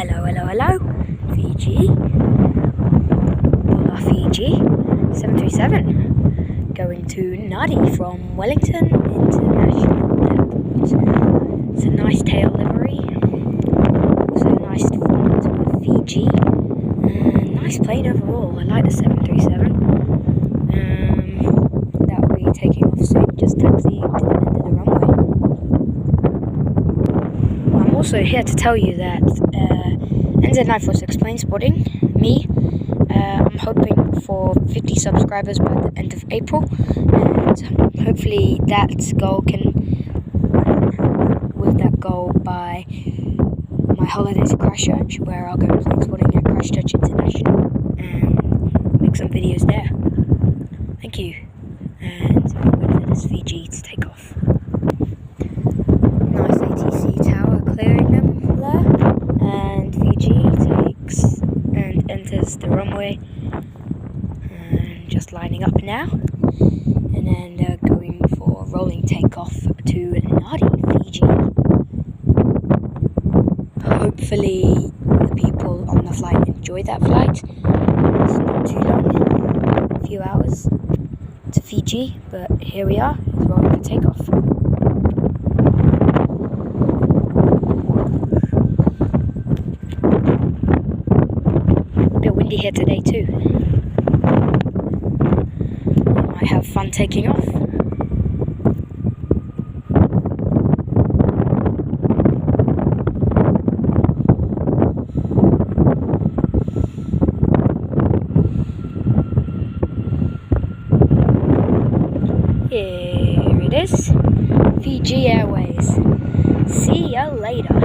Hello, Fiji, BulaFiji, 737, going to Nadi from Wellington International Airport. It's a nice tail livery, also nice font of Fiji, and nice plane overall. I like the 737. That will be taking off soon, just taxiing to the end of the runway. I'm also here to tell you that NZ946 plane spotting me. I'm hoping for 50 subscribers by the end of April, and hopefully that goal by my holiday to Christchurch, where I'll go plane spotting at Christchurch International and make some videos there. Thank you, and wait for this Fiji to take off. Nice ATC tower clearing them there, and Fiji takes and enters the runway, and just lining up now, and then going for rolling takeoff to Nadi, Fiji. Hopefully the people on the flight enjoy that flight. It's not too long, a few hours to Fiji, but here we are, it's rolling for takeoff. A bit windy here today too. Might have fun taking off. Here it is, Fiji Airways. See ya later.